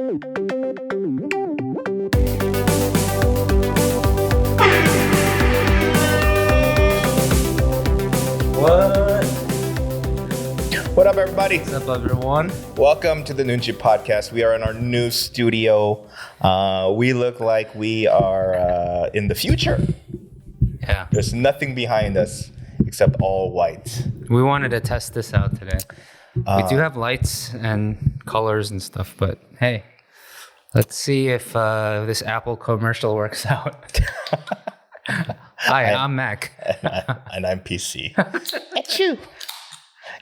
What up, everybody? What's up, everyone? Welcome to the Noonchi Podcast. We are in our new studio. We look like we are in the future. Yeah. There's nothing behind us except all white. We wanted to test this out today. We do have lights and colors and stuff, but hey, let's see if this Apple commercial works out. Hi, I'm Mac. And I'm PC.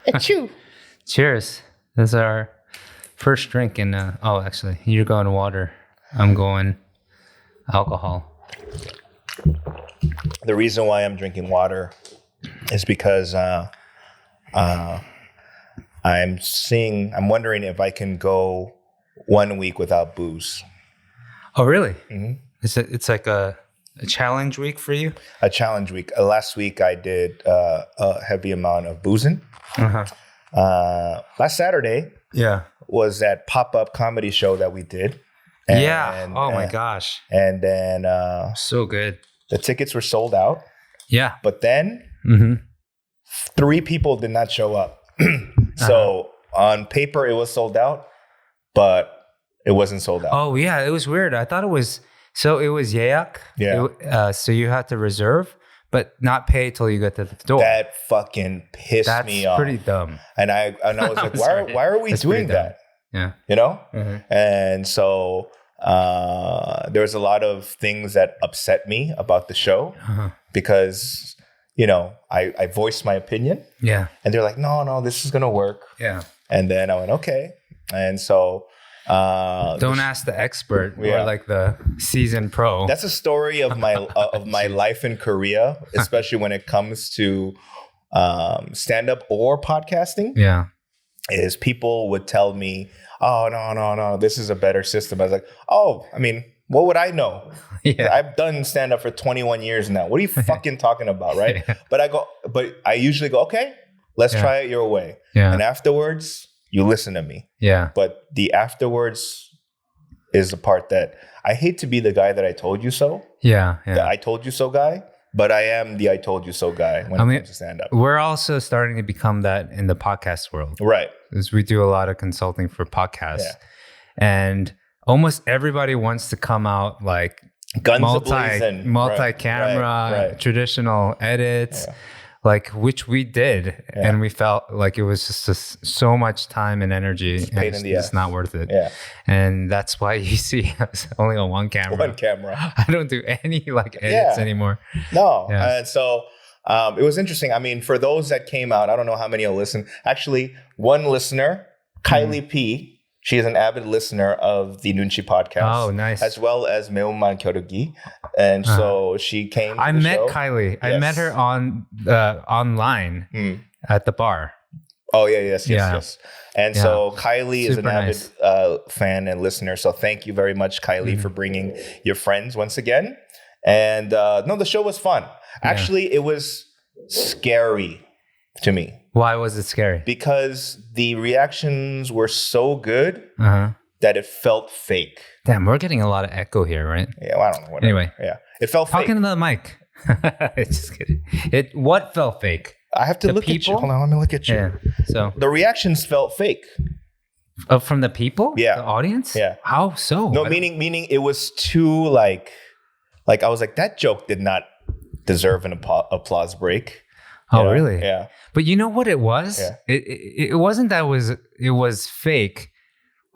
Achoo. Cheers. This is our first drink in, actually, you're going water. I'm going alcohol. The reason why I'm drinking water is because I'm wondering if I can go 1 week without booze. Oh, really? Mm-hmm. It's like a challenge week for you? A challenge week. Last week I did a heavy amount of boozing. Uh-huh. Last Saturday was that pop-up comedy show that we did. Oh my gosh. And then so good. The tickets were sold out. Yeah. But then 3 people did not show up. So on paper it was sold out, but it wasn't sold out. Oh yeah, it was weird. I thought it was 예약. Yeah. So you had to reserve, but not pay till you get to the door. That fucking pissed me off. That's pretty dumb. And I was like, why are we doing that? Yeah. You know? Mm-hmm. And so there was a lot of things that upset me about the show because, you know, I voiced my opinion. Yeah. And they're like, no, this is going to work. Yeah. And then I went, okay. And so... don't ask the expert or like the seasoned pro. That's a story of my life in Korea, especially when it comes to stand-up or podcasting. Yeah. Is people would tell me, oh, no, this is a better system. I was like, oh, I mean, what would I know? Yeah. I've done stand-up for 21 years now. What are you fucking talking about, right? Yeah. But I usually go, okay, let's try it your way. Yeah. And afterwards, you listen to me. Yeah. But the afterwards is the part that I hate to be the guy that I told you so. Yeah. The I told you so guy. But I am the I told you so guy when it comes to stand-up. We're also starting to become that in the podcast world. Right. Because we do a lot of consulting for podcasts. Yeah. And almost everybody wants to come out like multi-camera, traditional edits, like which we did. Yeah. And we felt like it was just so much time and energy. It's not worth it. Yeah. And that's why you see us only on one camera. I don't do any like edits anymore. No. Yeah. And so it was interesting. I mean, for those that came out, I don't know how many will listen. Actually, one listener, Kylie P., she is an avid listener of the Noonchi Podcast. Oh, nice. As well as 매운맛 겨루기. And so she came to I the met show. Kylie. Yes. I met her on online at the bar. Oh, yes. And so Kylie is an avid fan and listener. So thank you very much, Kylie, for bringing your friends once again. And the show was fun. Actually, it was scary to me. Why was it scary? Because the reactions were so good that it felt fake. Damn, we're getting a lot of echo here, right? Yeah, well, I don't know. Whatever. Anyway. Yeah. It felt fake. Talking to the mic. Just kidding. What felt fake? I have to look at you. Hold on, let me look at you. Yeah. So the reactions felt fake. From the people? Yeah. The audience? Yeah. How so? No, meaning it was too like I was like, that joke did not deserve an applause break. Oh, really? Yeah. But you know what it was? Yeah. It wasn't that it was fake.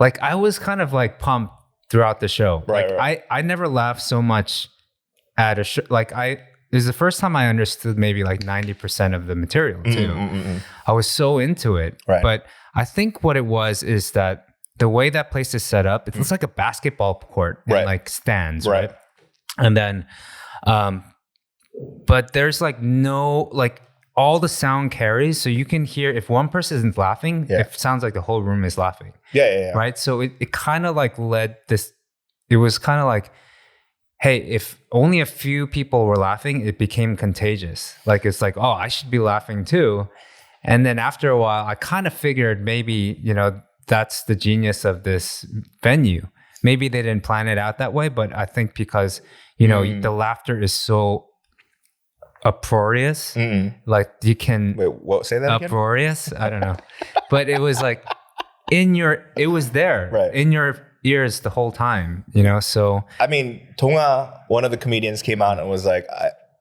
Like I was kind of like pumped throughout the show. Right. I never laughed so much at a show. Like it was the first time I understood maybe like 90% of the material too. I was so into it. Right. But I think what it was is that the way that place is set up, it looks like a basketball court and like stands, right? And then, but there's like no like. All the sound carries, so you can hear if one person isn't laughing, it sounds like the whole room is laughing. Yeah. Right? So it kind of like led this, it was kind of like, hey, if only a few people were laughing, it became contagious. Like, it's like, oh, I should be laughing too. And then after a while, I kind of figured maybe, that's the genius of this venue. maybe they didn't plan it out that way, but I think because, you know, the laughter is so uproarious. Like you can... Wait, what? Say that again? Uproarious? I don't know. But it was like it was there in your ears the whole time, you know? So... I mean, Tonga, one of the comedians came out and was like,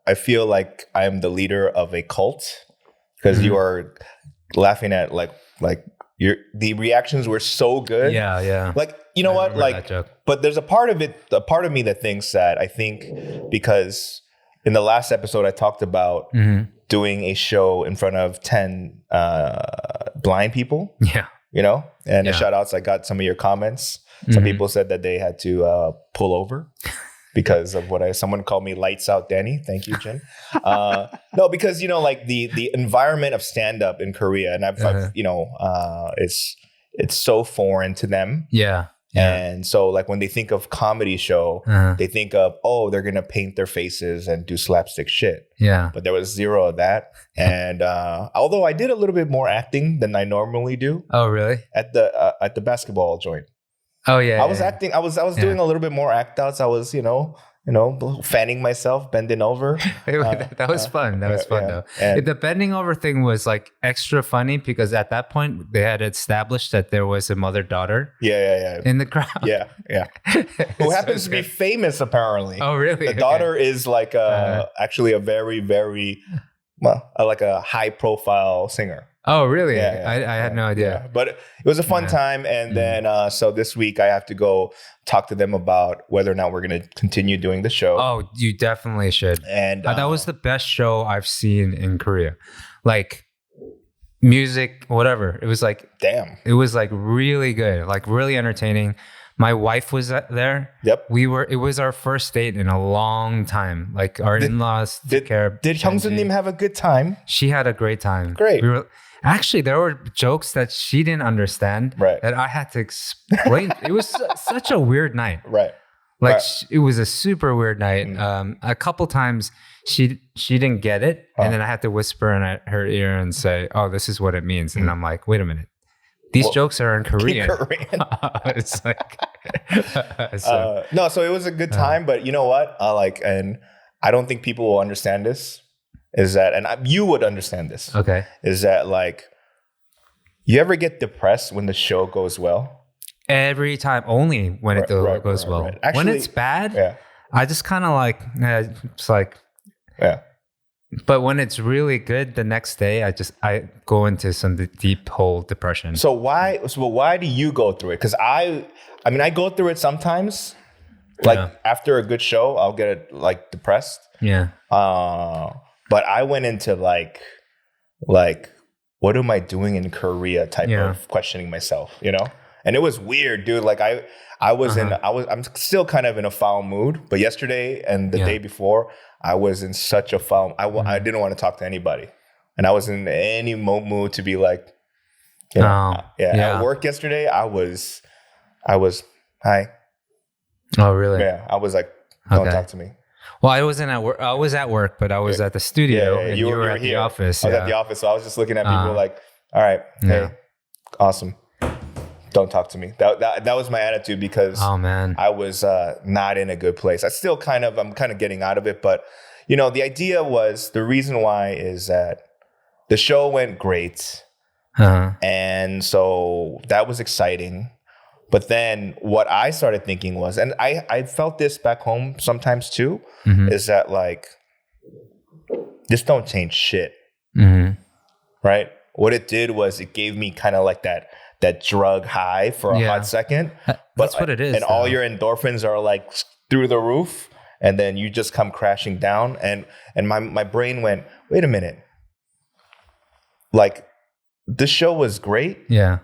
I feel like I am the leader of a cult because you are laughing at like the reactions were so good. Yeah. Like, you know what? Like, but there's a part of me that thinks that I think because in the last episode I talked about doing a show in front of 10 blind people. Yeah. You know? And the shoutouts, I got some of your comments. Some people said that they had to pull over because of what someone called me lights out Danny. Thank you, Jin. No, because, you know, like the environment of stand-up in Korea, and I've you know, it's so foreign to them. Yeah. And so like when they think of comedy show, they think of, oh, they're going to paint their faces and do slapstick shit. Yeah. But there was zero of that. And although I did a little bit more acting than I normally do. Oh, really? At the basketball joint. Oh, yeah. I was acting. I was doing a little bit more act outs. I was, you know, fanning myself, bending over. That was fun. That was fun, though. And the bending over thing was like extra funny because at that point they had established that there was a mother-daughter. In the crowd. Yeah. Who happens to be famous, apparently. Oh, really? The daughter is like actually a very, very, like a high-profile singer. Oh, really? I had no idea. Yeah. But it was a fun time. And then, so this week I have to go talk to them about whether or not we're going to continue doing the show. Oh, you definitely should. And that was the best show I've seen in Korea. Like music, whatever. It was like, damn. It was like really good, like really entertaining. My wife was there. Yep. It was our first date in a long time. Like our in-laws took care of. Did Hyungsoo-nim have a good time? She had a great time. Great. Actually, there were jokes that she didn't understand that I had to explain. It was such a weird night. Right. Like it was a super weird night. A couple times she didn't get it. And then I had to whisper in her ear and say, oh, this is what it means. And I'm like, wait a minute. These jokes are in Korean. It's like... no, so it was a good time. But you know what? And I don't think people will understand this. Is that, and you would understand this. Okay. Is that like, you ever get depressed when the show goes well? Every time, only when it goes well. Right. Actually, when it's bad, I just kind of like, it's like, But when it's really good, the next day, I go into some deep hole depression. So why do you go through it? Because I mean, I go through it sometimes. Like after a good show, I'll get like depressed. Yeah. But I went into like, what am I doing in Korea type of questioning myself, you know? And it was weird, dude. Like I'm still kind of in a foul mood. But yesterday and the day before, I was in such a foul. I didn't want to talk to anybody, and I was in any mood to be like, you know, At work yesterday, I was, hi. Oh, really? Yeah, I was like, don't talk to me. Well, I wasn't at work. I was at work, but I was at the studio, and you were at the office. I was at the office, so I was just looking at people like, all right, hey, awesome. Don't talk to me. That was my attitude because I was not in a good place. I'm kind of getting out of it, but you know, the idea was, the reason why is that the show went great, and so that was exciting. But then what I started thinking was, and I felt this back home sometimes too, is that like, this don't change shit, right? What it did was it gave me kind of like that drug high for a hot second. That's what it is. And all your endorphins are like through the roof, and then you just come crashing down. And my brain went, wait a minute. Like, the show was great. Yeah.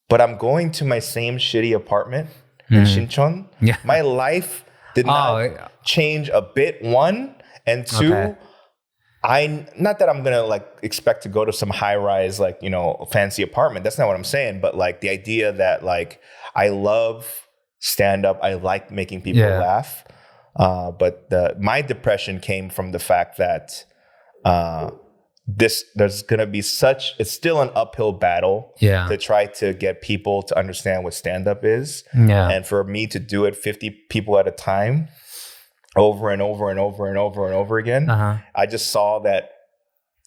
But I'm going to my same shitty apartment in Shincheon. Yeah. My life did not change a bit, one. And two, not that I'm going to like expect to go to some high rise, like, you know, fancy apartment. That's not what I'm saying. But like the idea that like, I love stand up. I like making people laugh. But my depression came from the fact that there's going to be it's still an uphill battle to try to get people to understand what stand-up is. Yeah. And for me to do it 50 people at a time over and over and over and over and over again, I just saw that,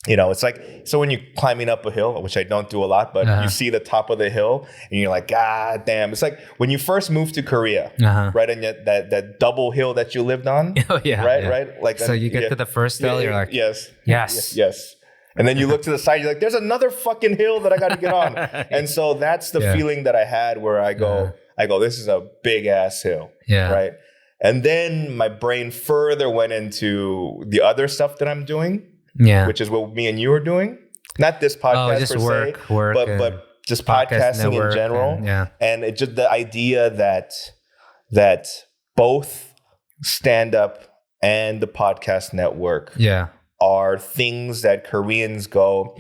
it's like, so when you're climbing up a hill, which I don't do a lot, but you see the top of the hill and you're like, God damn. It's like when you first moved to Korea, right? And that double hill that you lived on, right? Like, so you get to the first hill, you're like, yes. Yes. And then you look to the side, you're like, there's another fucking hill that I got to get on. And so that's the feeling that I had where I go, this is a big ass hill, right? And then my brain further went into the other stuff that I'm doing. Yeah, which is what me and you are doing. Not this podcast just per se, but just podcasting in general. And it just the idea that both stand up and the podcast network are things that Koreans go,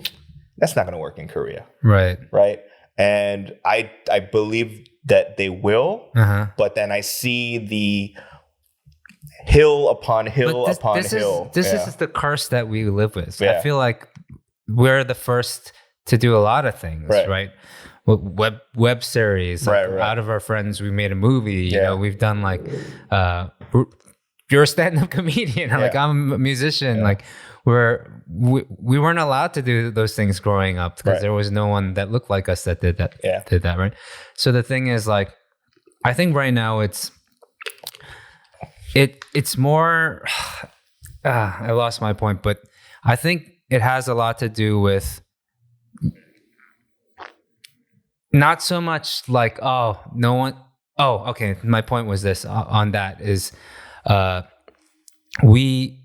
that's not going to work in Korea, right? And I believe that they will, but then I see the hill upon hill upon hill. This is the curse that we live with. I feel like we're the first to do a lot of things, right? Web series. Like out of our friends, we made a movie. You know, we've done like, you're a stand-up comedian. Like I'm a musician. Like we weren't allowed to do those things growing up because there was no one that looked like us that did that, right? So the thing is, like, I think right now it's more, I lost my point, but I think it has a lot to do with not so much like, okay. My point was this on that is, we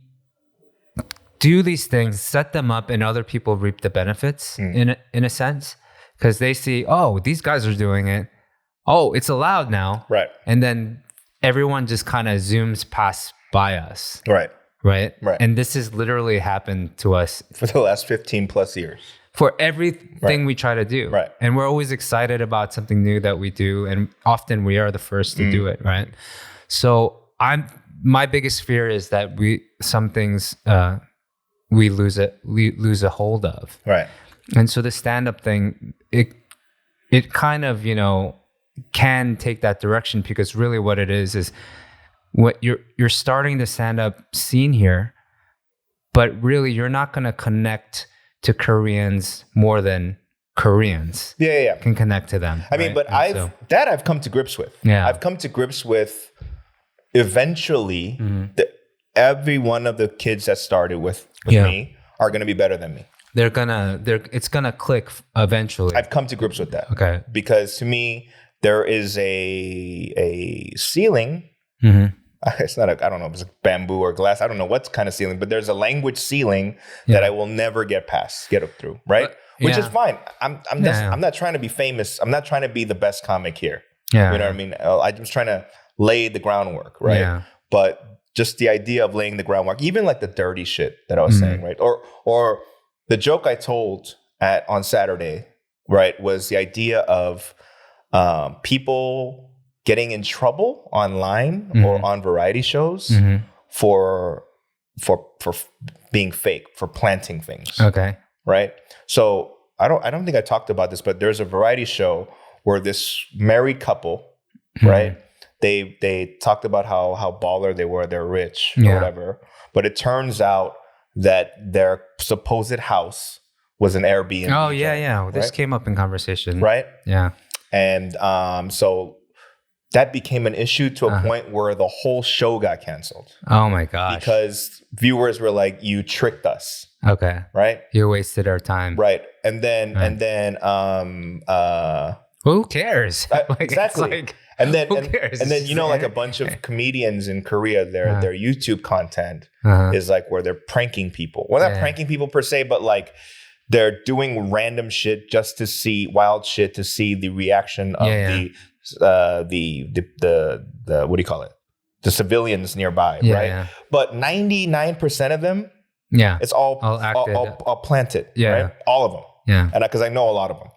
do these things, set them up, and other people reap the benefits in a sense, because they see, these guys are doing it. It's allowed now. Right. And then everyone just kind of zooms past by us. Right. And this has literally happened to us for the last 15 plus years. For everything we try to do. Right. And we're always excited about something new that we do. And often we are the first to do it. Right. So my biggest fear is that some things we lose a hold of. Right. And so the stand-up thing, it kind of, can take that direction, because really what it is what you're starting the stand-up scene here, but really you're not going to connect to Koreans more than Koreans can connect to them. I mean, but I've come to grips with. Yeah. I've come to grips with eventually every one of the kids that started with me are going to be better than me. It's going to click eventually. I've come to grips with that. Okay. Because to me, there is a ceiling. It's not I don't know if it's bamboo or glass. I don't know what kind of ceiling, but there's a language ceiling that I will never get up through, right? Which is fine. I'm not trying to be famous. I'm not trying to be the best comic here. Yeah. You know what I mean? I'm just trying to lay the groundwork, right? Yeah. But just the idea of laying the groundwork, even like the dirty shit that I was saying, right? Or the joke I told on Saturday, right, was the idea of people getting in trouble online or on variety shows for being fake, for planting things. Okay. Right? So I don't think I talked about this, but there's a variety show where this married couple, right? They talked about how baller they were, they're rich or whatever. But it turns out that their supposed house was an Airbnb. Oh, yeah. This came up in conversation. Right? Yeah. And so that became an issue to a point where the whole show got canceled. Oh my gosh. Because viewers were like, you tricked us. Okay. Right? You wasted our time. Right. And then who cares? Exactly. And then like a bunch of comedians in Korea, their YouTube content is like where they're pranking people. Well, not pranking people per se, but like they're doing random shit just to see wild shit to see the reaction of the what do you call it? The civilians nearby, right? Yeah. But 99% of them, it's all planted, right? All of them, and because I know a lot of them.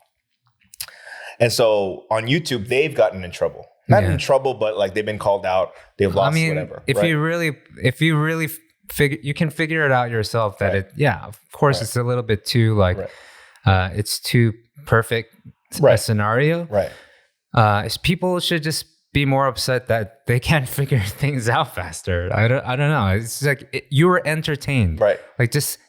And so on YouTube, they've gotten in trouble. Not in trouble, but like they've been called out. They've lost whatever. If you really can figure it out yourself that of course it's a little bit too like it's too perfect a scenario. People should just be more upset that they can't figure things out faster. I don't know. It's like you were entertained. Like just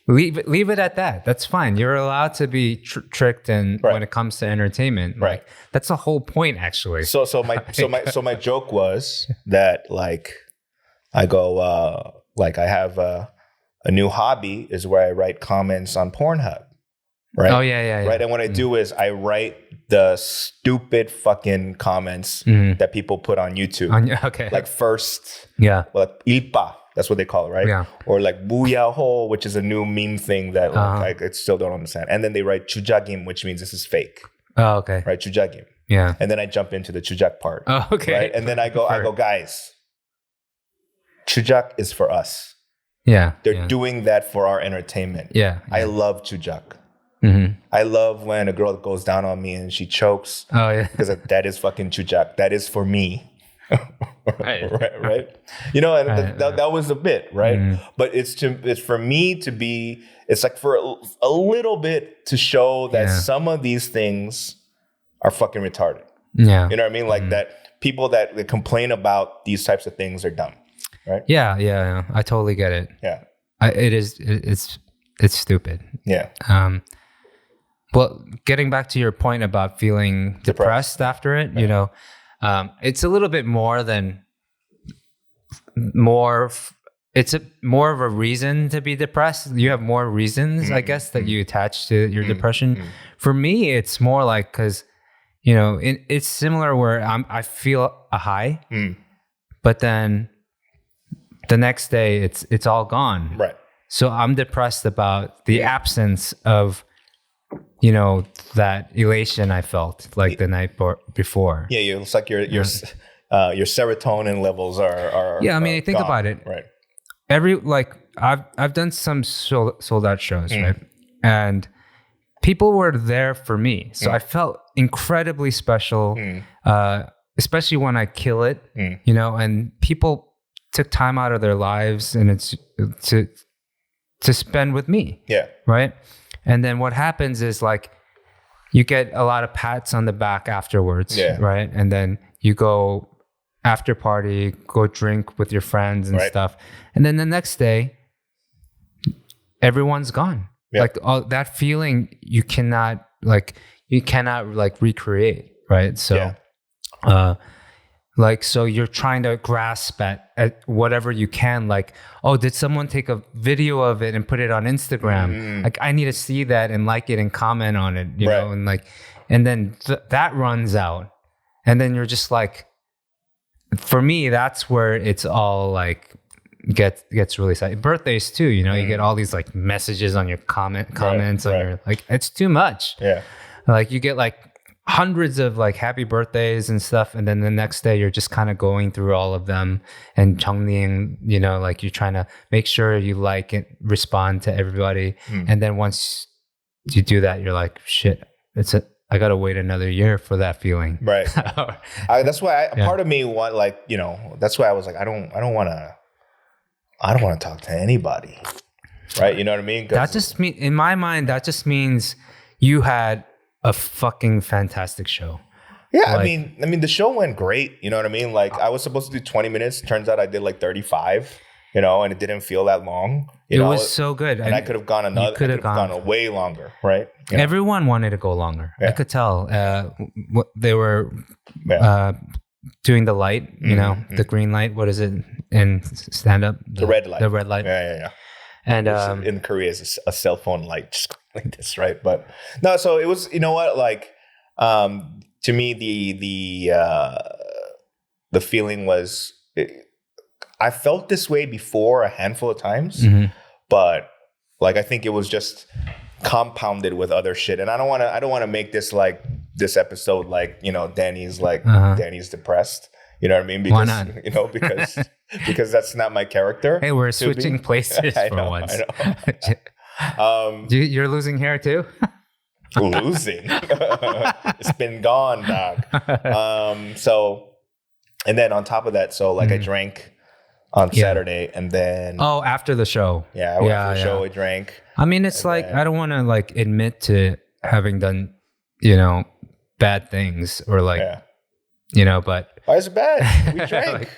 leave it at that. That's fine. You're allowed to be tricked and when it comes to entertainment. Like that's the whole point actually. So my joke was that like I go like I have a new hobby is where I write comments on Pornhub. Right. Oh yeah. Right. And what I do is I write the stupid fucking comments that people put on YouTube. Like first. Yeah. Like ilpa. That's what they call it, right? Yeah. Or like booyah, which is a new meme thing that like, I still don't understand. And then they write chujagim, which means this is fake. Oh, okay. Right. Chujagim. Yeah. And then I jump into the chujak part. Oh, okay. Right. And then I go, guys, chujak is for us. Yeah. They're doing that for our entertainment. Yeah. I love chujak. I love when a girl goes down on me and she chokes. Oh yeah, because that is fucking chujak. That is for me, right? You know, and that was a bit, right? But it's for me to be. It's like for a little bit to show that some of these things are fucking retarded. Yeah, you know what I mean? Like that people that complain about these types of things are dumb, right? Yeah. I totally get it. Yeah, it's stupid. Yeah. Well, getting back to your point about feeling depressed after it, you know, it's a little bit more than it's more of a reason to be depressed. You have more reasons, I guess, that you attach to your depression. For me, it's more like because, you know, it's similar where I feel a high, but then the next day it's all gone. Right. So I'm depressed about the absence of, you know, that elation I felt like the night before. Yeah, it's like your serotonin levels are. Yeah, I mean, think gone. about it. Right. I've done some sold out shows, right? And people were there for me, so I felt incredibly special, especially when I kill it, you know. And people took time out of their lives and it's to spend with me. Yeah. Right. And then what happens is like you get a lot of pats on the back afterwards, right? And then you go after party, go drink with your friends and stuff. And then the next day, everyone's gone. Yeah. Like all that feeling you cannot recreate, right? So, so you're trying to grasp at whatever you can. Like, oh, did someone take a video of it and put it on Instagram? Like, I need to see that and like it and comment on it, you know? And like, and then that runs out. And then you're just like, for me, that's where it's all like, gets really sad. Birthdays too, you know, you get all these like messages on your comments on your, like, it's too much. Yeah. Like you get like hundreds of like happy birthdays and stuff, and then the next day you're just kind of going through all of them and 정리ing, you know, like you're trying to make sure you like and respond to everybody. And then once you do that, you're like, shit, I gotta wait another year for that feeling. Right. That's why part of me want, like, you know, that's why I was like, I don't want to talk to anybody. Right. You know what I mean? That just mean, in my mind, that just means you had a fucking fantastic show. Yeah, like, I mean, the show went great. You know what I mean? Like, I was supposed to do 20 minutes. Turns out I did like 35. You know, and it didn't feel that long. It was so good, and I could have gone another. Could have gone way longer, right? You know? Everyone wanted to go longer. Yeah. I could tell. They were doing the light. You know, the green light. What is it in stand up? The red light. The red light. Yeah. And in Korea, it's a cell phone light just like this, right? But no, so it was. You know what? Like, to me, the feeling was. I felt this way before a handful of times, but like I think it was just compounded with other shit. And I don't want to make this like this episode like, you know, Danny's depressed. You know what I mean? Because, why not? You know, because that's not my character. Hey, we're switching places for once. I know. You're losing hair too? Losing. It's been gone, dog. So, and then on top of that, so like I drank on Saturday, and then after the show. Yeah, I went for the show. We drank. I mean, it's like I don't want to like admit to having done, bad things or like, but why is it bad? We drank,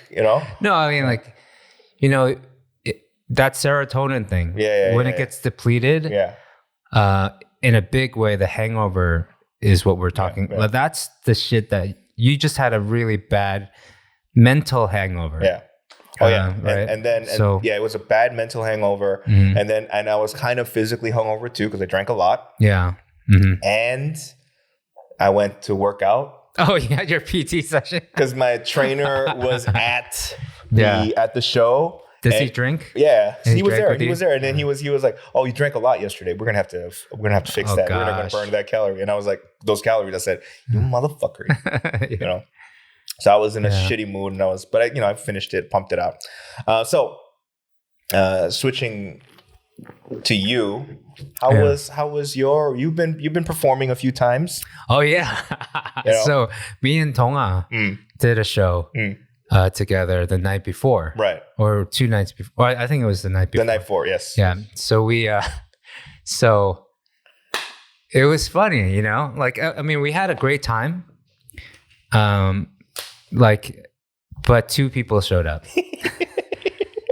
No, I mean, like, that serotonin thing. When it gets depleted, in a big way, the hangover is what we're talking about. That's the shit that you just had a really bad mental hangover. Yeah. Oh yeah, right. And it was a bad mental hangover, and I was kind of physically hungover too because I drank a lot. Yeah, and I went to work out. Oh, you had your PT session because my trainer was at the show. Does he drink? Yeah, he was there. He was there, and then he was like, "Oh, you drank a lot yesterday. We're gonna have to fix that. We're not gonna burn that calorie." And I was like, "Those calories." I said, "You motherfucker," So I was in a shitty mood, and I finished it, pumped it out. So switching to you, how was you've been performing a few times? Oh yeah. So me and Tonga did a show together the night before, right? Or 2 nights before. I think it was the night before. The night before, yes. Yeah. So we so it was funny, like I mean, we had a great time. But 2 people showed up.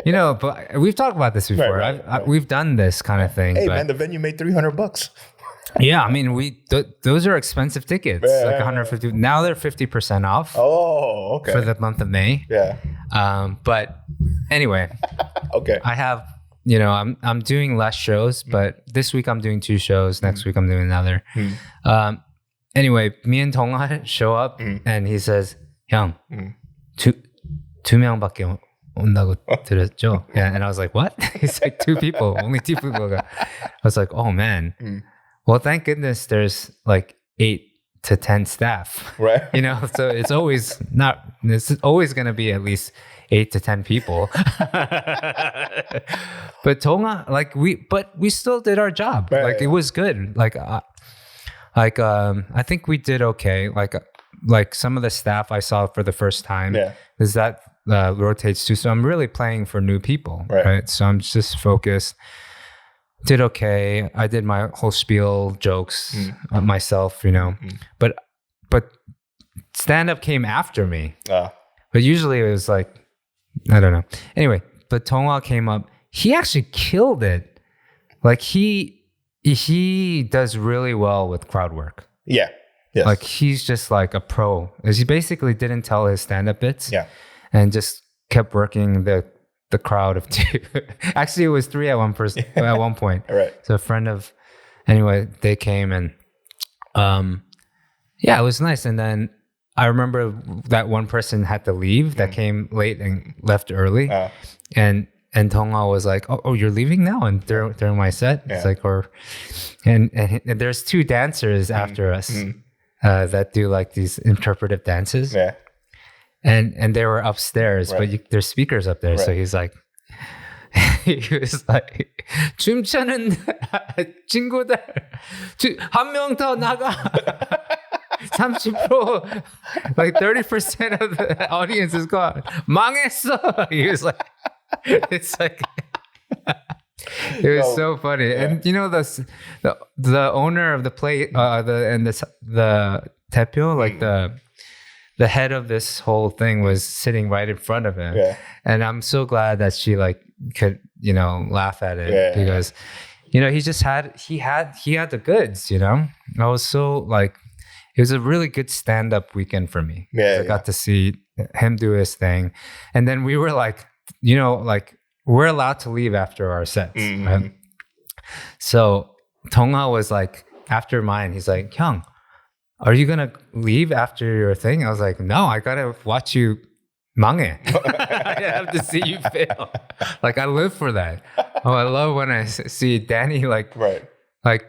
But we've talked about this before. Right. We've done this kind of thing. Hey, man, the venue made $300. Yeah, I mean, those are expensive tickets, like 150. Now they're 50% off. Oh, okay. For the month of May. Yeah. But anyway, okay. I have, I'm doing less shows, but this week I'm doing 2 shows. Next week I'm doing another. Anyway, me and Tonga show up, and he says, "형, 두 명밖에 온다고 들었죠?" Yeah, and I was like, "What?" He's like, 2 people, only 2 people. I was like, "Oh man." Well, thank goodness there's like 8 to 10 staff, right? So it's always gonna be at least 8 to 10 people. But Tonga, we still did our job. Right. Like it was good. I think we did okay. Like some of the staff I saw for the first time is that rotates too. So I'm really playing for new people, right? So I'm just focused. Did okay. I did my whole spiel jokes myself, but stand up came after me. But usually it was like, I don't know. Anyway, but Tonga came up. He actually killed it. Like he does really well with crowd work. Yeah. Yes. Like he's just like a pro. He basically didn't tell his stand-up bits. Yeah. And just kept working the crowd of 2. Actually, it was 3 at one point. Right. So a friend of, anyway, they came and it was nice. And then I remember that one person had to leave that came late and left early. And Tonga was like, oh, you're leaving now? And during my set, it's like, and there's 2 dancers after us that do like these interpretive dances. Yeah. And they were upstairs, but there's speakers up there. Right. So he's like, he was like, 춤추는 친구들 한 명 더 나가. 30%, like 30% of the audience is gone. 망했어. He was like, it's like, it was so funny. Yeah. And the owner of the place, the Tepyo, like the head of this whole thing was sitting right in front of him. Yeah. And I'm so glad that she like could, laugh at it because, he had the goods, I was so like, it was a really good stand-up weekend for me. Yeah. I got to see him do his thing. And then we were like, we're allowed to leave after our sets. Right? So Tonga was like, after mine, he's like, "형, are you going to leave after your thing?" I was like, "No, I got to watch you 망해." I have to see you fail. Like, I live for that. Oh, I love when I see Danny like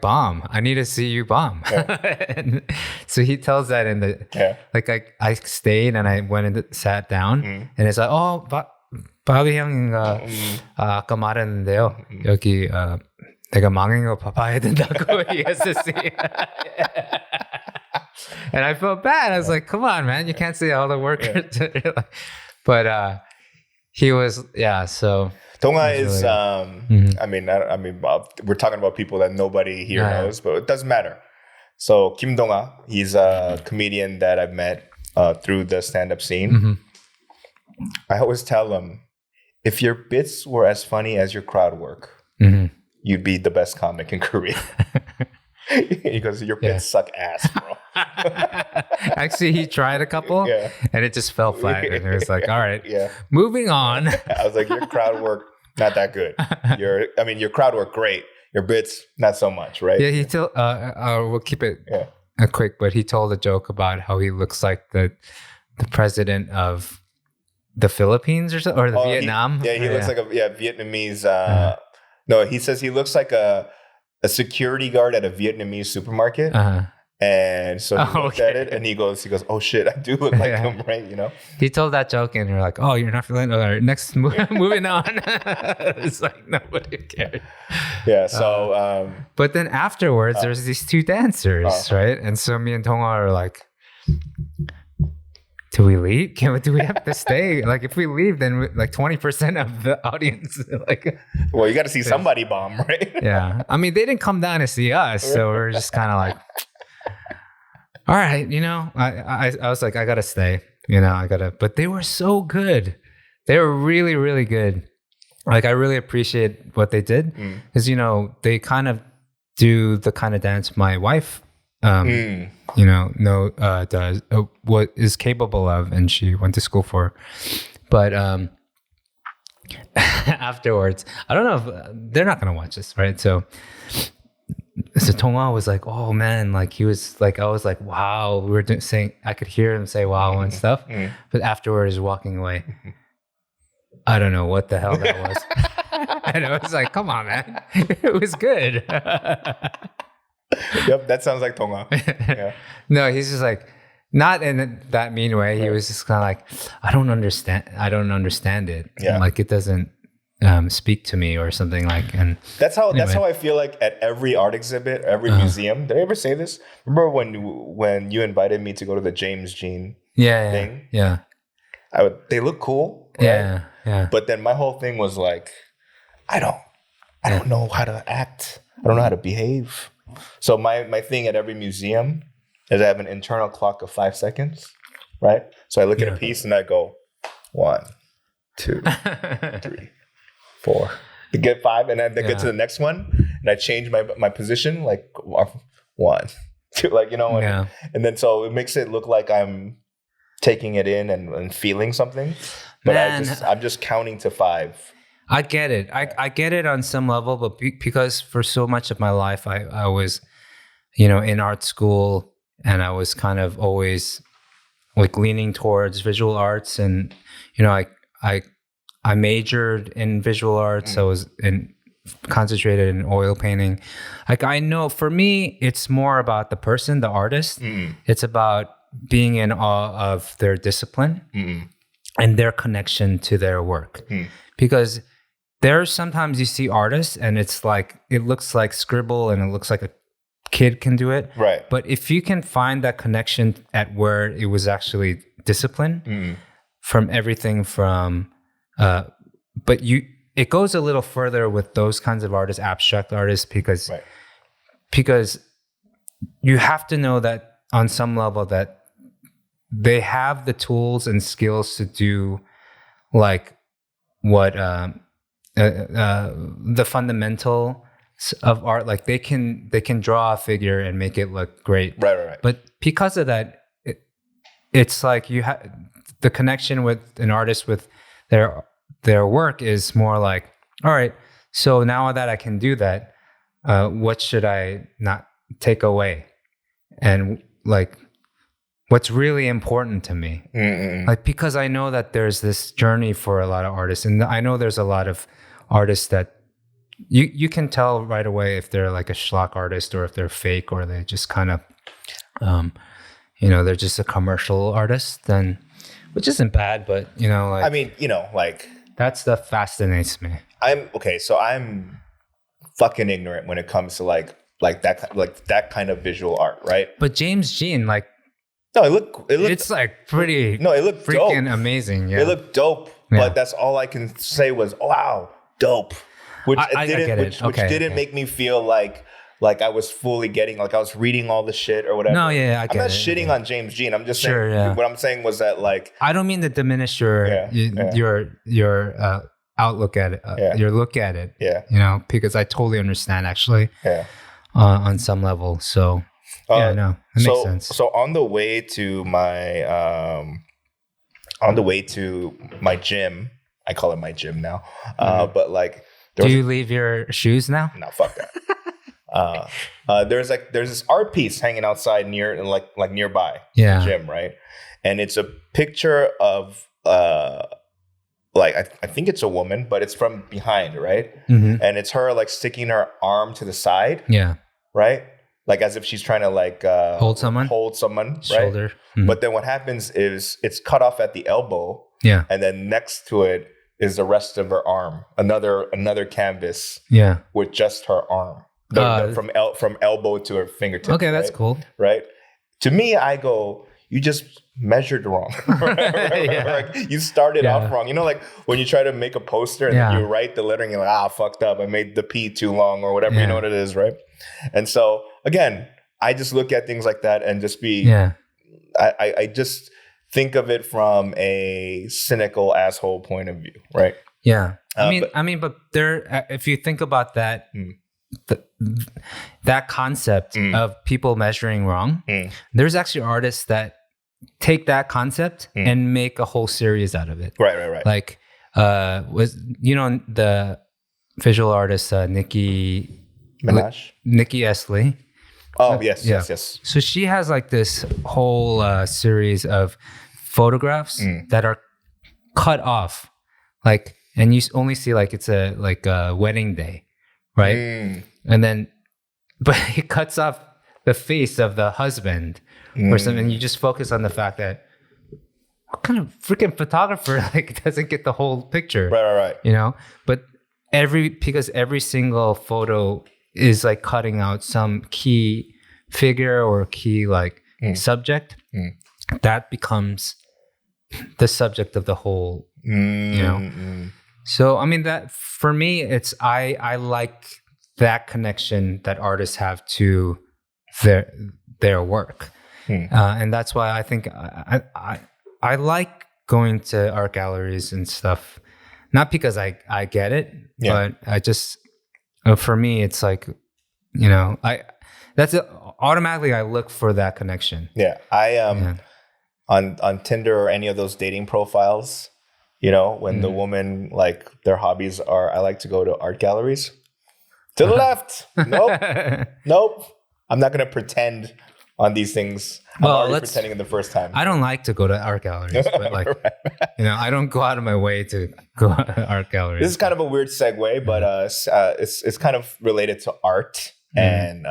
bomb. I need to see you bomb. Yeah. So he tells that in the, I stayed and I went and sat down and it's like, "Oh, 바비 형인가 아까 말했는데요. 여기 내가 망한 거 봐야 된다고." He has to see. And I felt bad. I was like, "Come on, man, you can't say all the workers." But he was, so Tonga is, really we're talking about people that nobody here knows, but it doesn't matter. So Kim Dong-a, he's a comedian that I've met through the stand-up scene. I always tell him, if your bits were as funny as your crowd work, you'd be the best comic in Korea. He goes, your bits suck ass, bro. Actually, he tried a couple and it just fell flat. And it was like, all right, moving on. I was like, your crowd work, not that good. Your crowd work, great. Your bits, not so much, right? Yeah, he told, we'll keep it quick, but he told a joke about how he looks like the president of the Philippines or Vietnam. He looks like a Vietnamese. No, he says he looks like a security guard at a Vietnamese supermarket. And so he looked at it and he goes, oh shit, I do look like him, right? You know? He told that joke and you're like, oh, you're not feeling it? All right, next, moving on. It's like, nobody cares. Yeah, so... but then afterwards, there's these two dancers, right? And so me and Tonga are like, do we leave? Do we have to stay? Like, if we leave, then like 20% of the audience, like... Well, you got to see somebody bomb, right? Yeah. I mean, they didn't come down to see us, so we're just kind of like... All right, I was like, I gotta stay, but they were so good. They were really, really good. Like, I really appreciate what they did because, they kind of do the kind of dance my wife, does, what is capable of, and she went to school for. But afterwards, I don't know if they're not going to watch this, right? So Tonga was like, oh man, like he was like, I was like, wow, we were saying, I could hear him say wow and stuff. But afterwards, walking away, I don't know what the hell that was. And I was like, come on, man, it was good. Yep, that sounds like Tonga. Yeah. No, he's just like, not in that mean way. He was just kind of like, I don't understand it. Yeah. Like, it doesn't speak to me or something like. And that's how I feel like at every art exhibit, every museum. Did I ever say this? Remember when you invited me to go to the James Jean thing? Yeah. They look cool. Right? Yeah. But then my whole thing was like, I don't know how to act. I don't know how to behave. So my thing at every museum is I have an internal clock of 5 seconds, right? So I look at a piece and I go 1, 2, 3, 4. To get 5, and then get to the next one, and I change my position like 1, 2, like and then so it makes it look like I'm taking it in and feeling something, but I'm just counting to 5. I get it. I get it on some level, but because for so much of my life, I was, in art school, and I was kind of always like leaning towards visual arts, and I majored in visual arts. I was concentrated in oil painting. Like, I know for me, it's more about the person, the artist. It's about being in awe of their discipline and their connection to their work, because there's sometimes you see artists and it's like, it looks like scribble and it looks like a kid can do it. Right. But if you can find that connection at where it was actually discipline from everything from, it goes a little further with those kinds of artists, abstract artists, because you have to know that on some level that they have the tools and skills to do like what, the fundamental of art, like they can draw a figure and make it look great. Right. But because of that, it's like you have the connection with an artist with their work is more like, all right, so now that I can do that, what should I not take away? And like, what's really important to me? Like, because I know that there's this journey for a lot of artists, and I know there's a lot of artists that you can tell right away if they're like a schlock artist or if they're fake or they just kind of, they're just a commercial artist, then, which isn't bad, but like, I mean, like that stuff fascinates me. So I'm fucking ignorant when it comes to like that kind of visual art, right? But James Jean, like, no, it looked. It's like pretty. No, it looked freaking dope. Amazing. Yeah, it looked dope. but that's all I can say was, wow, dope. Which didn't make me feel like I was fully getting, like I was reading all the shit or whatever. No, I'm not shitting on James Jean. I'm just saying, what I'm saying was that, like, I don't mean to diminish your outlook at it, your look at it. Yeah. You know, because I totally understand actually. Yeah. On some level. So it makes sense. So on the way to my gym, I call it my gym now. But like, do you leave your shoes now? No, fuck that. There's this art piece hanging outside nearby the gym, right? And it's a picture of I think it's a woman, but it's from behind, right? Mm-hmm. And it's her like sticking her arm to the side, right? Like as if she's trying to like hold someone, right? Shoulder. Mm-hmm. But then what happens is it's cut off at the elbow, and then next to it is the rest of her arm, another canvas, with just her arm. From elbow to her fingertip. Okay, that's cool. Right? To me, I go, you just measured wrong. Right? You started off wrong. You know, like when you try to make a poster and then you write the lettering, you're like, fucked up. I made the P too long or whatever. You know what it is, right? And so, again, I just look at things like that and just be, I just think of it from a cynical asshole point of view, right? Yeah. But there, if you think about that, that concept of people measuring wrong, there's actually artists that take that concept and make a whole series out of it. Right. Like, the visual artist Nikki Esley. Oh, yes. So she has like this whole series of photographs that are cut off, like, and you only see like it's a wedding day. Right. And then, but he cuts off the face of the husband or something. And you just focus on the fact that what kind of freaking photographer like doesn't get the whole picture. Right. You know, but because every single photo is like cutting out some key figure or key like subject that becomes the subject of the whole, you know? So, I mean, that for me, it's I like that connection that artists have to their work, and that's why I think I like going to art galleries and stuff. Not because I get it, but I just for me, it's like, you know, automatically I look for that connection. Yeah, on Tinder or any of those dating profiles. You know, when the woman, like, their hobbies are, I like to go to art galleries. To the left. Nope. I'm not going to pretend on these things. I'm already pretending in the first time. I don't like to go to art galleries, but like, you know, I don't go out of my way to go to art galleries. This is kind of a weird segue, but it's kind of related to art and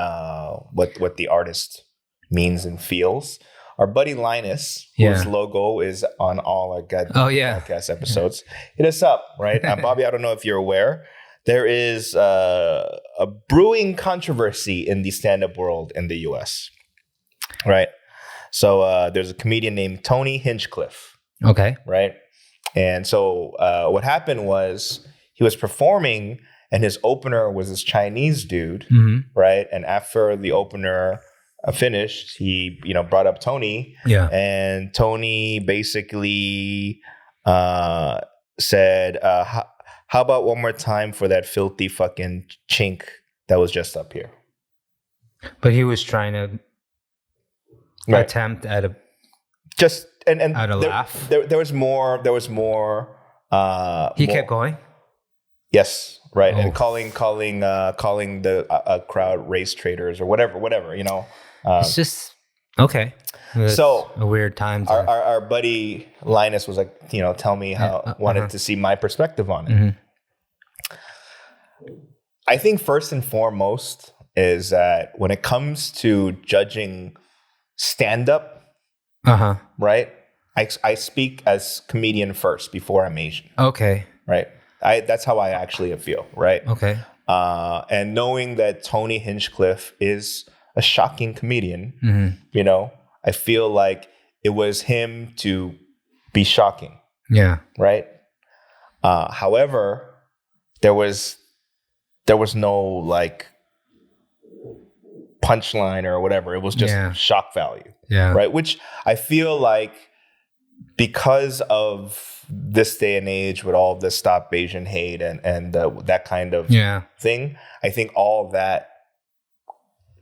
what the artist means and feels. Our buddy Linus, whose logo is on all our podcast episodes, hit us up, right? Bobby, I don't know if you're aware, there is a brewing controversy in the stand-up world in the U.S., right? So there's a comedian named Tony Hinchcliffe. Okay. Right? And so what happened was he was performing and his opener was this Chinese dude, right? And after the opener finished, he, you know, brought up Tony. Yeah. And Tony basically said, how about one more time for that filthy fucking chink that was just up here? But he was trying to attempt at a laugh. There was more. He kept going. Yes, right, and calling the crowd race traders or whatever, you know. It's just okay. That's so a weird time. Our buddy Linus was like, you know, tell me how wanted to see my perspective on it. I think first and foremost is that when it comes to judging stand-up, right? I speak as comedian first before I'm Asian. Okay. Right. That's how I actually feel. Right. Okay. And knowing that Tony Hinchcliffe is a shocking comedian, you know, I feel like it was him to be shocking. Yeah. Right. However, there was no like punchline or whatever. It was just shock value. Yeah. Right. Which I feel like because of this day and age with all the Stop Asian Hate and that kind of thing, I think all that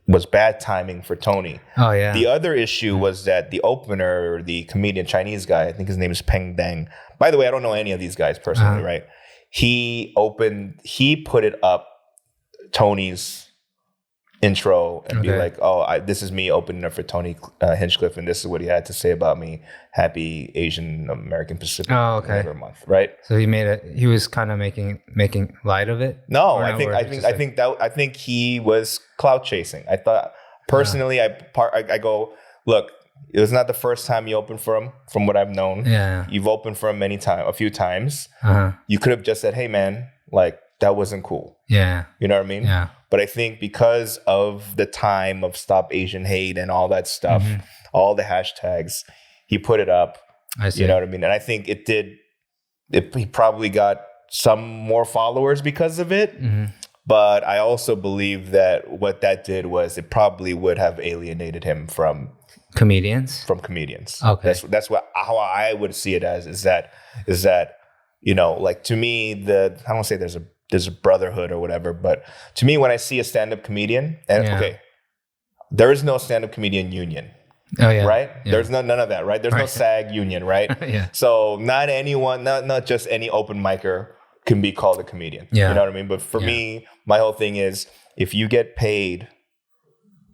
was bad timing for Tony. Oh, yeah. The other issue was that the opener, the comedian Chinese guy, I think his name is Peng Deng. By the way, I don't know any of these guys personally, right? He put it up Tony's intro and be like, this is me opening up for Tony Hinchcliffe, and this is what he had to say about me. Happy Asian American Pacific month, right? So he was kind of making light of it. No, I think he was clout chasing. I thought personally, I go, look, it was not the first time you opened for him. From what I've known, you've opened for him a few times. You could have just said, hey man, like that wasn't cool. Yeah, you know what I mean? Yeah. But I think because of the time of Stop Asian Hate and all that stuff, all the hashtags, he put it up. I see. You know what I mean? And I think he probably got some more followers because of it. But I also believe that what that did was it probably would have alienated him from comedians. Okay. That's how I would see it as is that, you know, like to me, I don't want to say there's a brotherhood or whatever, but to me, when I see a stand-up comedian, there is no stand-up comedian union. Oh yeah. Right? Yeah. There's none of that, right? There's no SAG union, right? Yeah. So not anyone, not just any open micer can be called a comedian. Yeah. You know what I mean? But for me, my whole thing is if you get paid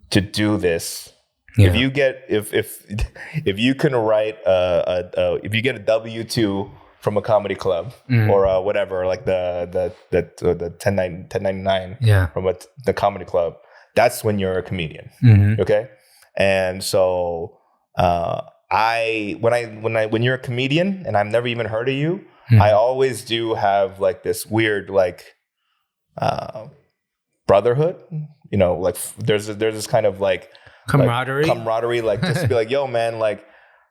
to do this, if you get if you can write if you get a W-2 from a comedy club or whatever, like the 1099 from the comedy club, that's when you're a comedian. Okay. And so when you're a comedian and I've never even heard of you, I always do have like this weird like brotherhood, you know, like there's this kind of like camaraderie, like just to be like, yo man, like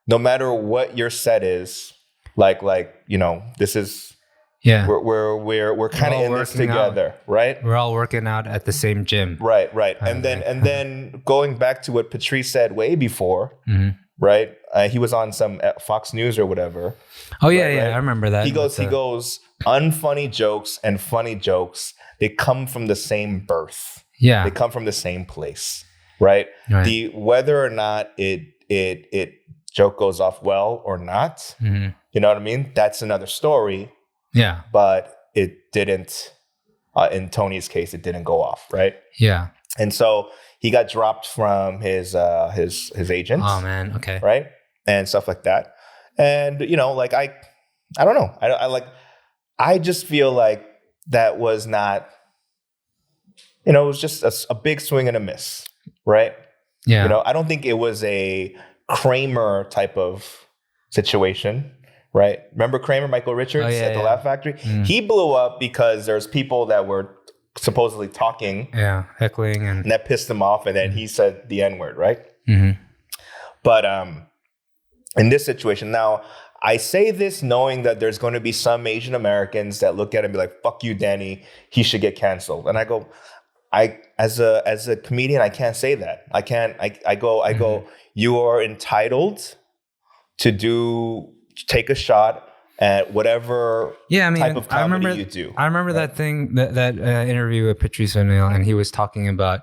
no matter what your set is, like you know, this is we're kind of in this together, right? We're all working out at the same gym, right. And then going back to what Patrice said way before, right? He was on some Fox News or whatever. Oh yeah, right? I remember that. He goes, unfunny jokes and funny jokes, they come from the same birth. Yeah, they come from the same place, right? The whether or not it joke goes off well or not, you know what I mean? That's another story. Yeah. But it didn't, in Tony's case, it didn't go off, right? Yeah. And so he got dropped from his agent. Oh man, okay. Right? And stuff like that. And, you know, like I don't know. I just feel like that was not, you know, it was just a big swing and a miss, right? Yeah. You know, I don't think it was a Kramer type of situation. Right. Remember Kramer, Michael Richards at the Laugh Factory? He blew up because there's people that were supposedly talking. Yeah, heckling. And that pissed him off. And then he said the N-word, right? But in this situation, now, I say this knowing that there's going to be some Asian Americans that look at it and be like, fuck you, Danny. He should get canceled. And I go, as a comedian, I can't say that. I can't. I go, you are entitled to take a shot at whatever type of comedy you do. I remember that thing, that interview with Patrice O'Neill, and he was talking about,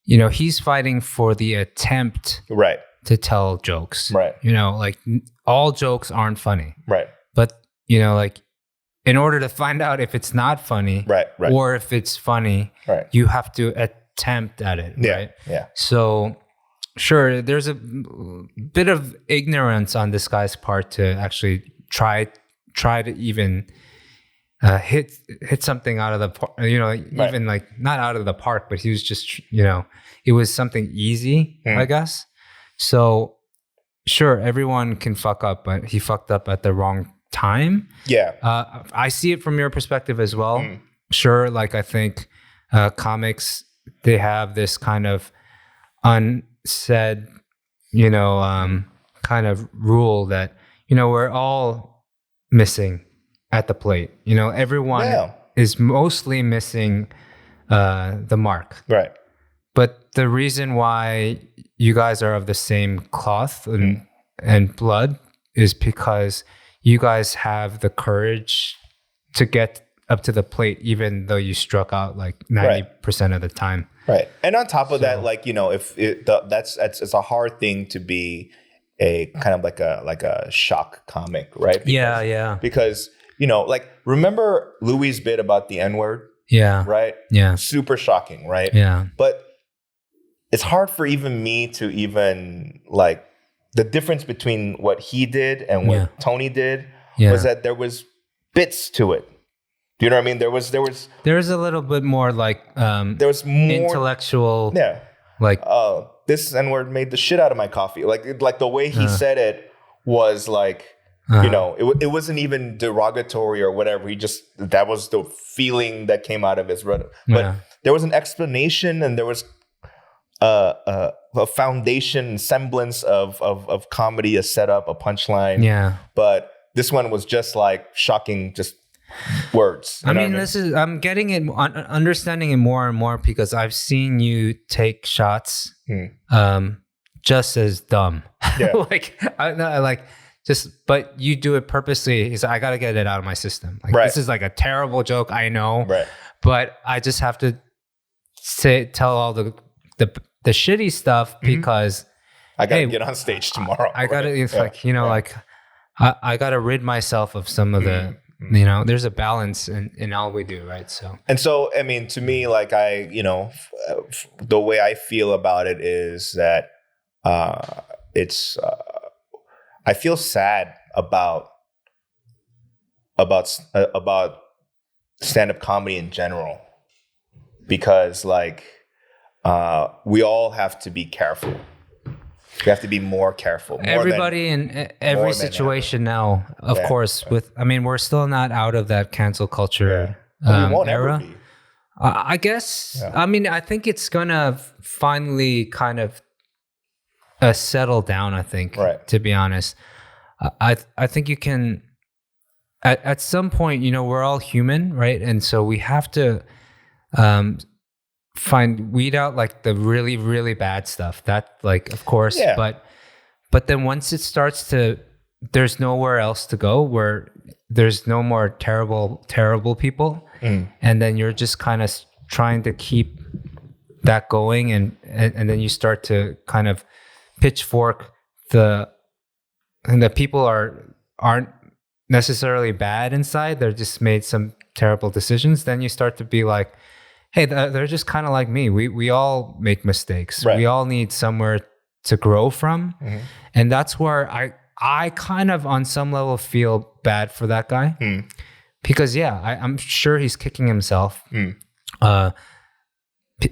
you know, he's fighting for the attempt to tell jokes. Right. You know, like all jokes aren't funny. Right. But, you know, like in order to find out if it's not funny or if it's funny, you have to attempt at it. Right. Yeah. So sure, there's a bit of ignorance on this guy's part to actually try to even hit something out of the park, you know, even like not out of the park, but he was just, you know, it was something easy, I guess. So sure, everyone can fuck up, but he fucked up at the wrong time. Yeah. I see it from your perspective as well. Sure, like I think comics, they have this kind of unsaid, you know, kind of rule that, you know, we're all missing at the plate. You know, everyone is mostly missing the mark. Right. But the reason why you guys are of the same cloth and blood is because you guys have the courage to get up to the plate, even though you struck out like 90% of the time. Right. And on top of that, like, you know, it's a hard thing to be a kind of like a shock comic, right? Because, Because, you know, like, remember Louis' bit about the N-word? Yeah. Right? Yeah. Super shocking, right? Yeah. But it's hard for even me to even, like, the difference between what he did and what Tony did was that there was bits to it. Do you know what I mean? There was a little bit more like there was more intellectual. Yeah. Like, this N-word made the shit out of my coffee. Like the way he said it was like, you know, it wasn't even derogatory or whatever. That was the feeling that came out of his rhetoric. But there was an explanation, and there was a foundation, semblance of comedy, a setup, a punchline. Yeah. But this one was just like shocking, just words. I mean, I'm getting it, understanding it more and more because I've seen you take shots just as dumb. Yeah. But you do it purposely. He's like, I got to get it out of my system. Like, this is like a terrible joke, I know. Right. But I just have to tell all the shitty stuff because I got to get on stage tomorrow. I got to, it's like, you know, like I got to rid myself of some of the, you know, there's a balance in all we do, right? So, I mean, to me, like, the way I feel about it is that I feel sad about stand-up comedy in general, because like we all have to be careful. We have to be more careful. Everybody in every situation now, of course. We're still not out of that cancel culture we won't era. Ever be. I guess. Yeah. I mean, I think it's gonna finally kind of settle down. I think, to be honest, I think you can. At some point, you know, we're all human, right? And so we have to weed out like the really, really bad stuff. That, like, of course, but then once it starts to, there's nowhere else to go where there's no more terrible people, and then you're just kind of trying to keep that going, and then you start to kind of pitchfork and the people aren't necessarily bad inside. They're just made some terrible decisions. Then you start to be like, hey, they're just kind of like me. We all make mistakes. Right. We all need somewhere to grow from. Mm-hmm. And that's where I kind of on some level feel bad for that guy. Because I'm sure he's kicking himself. And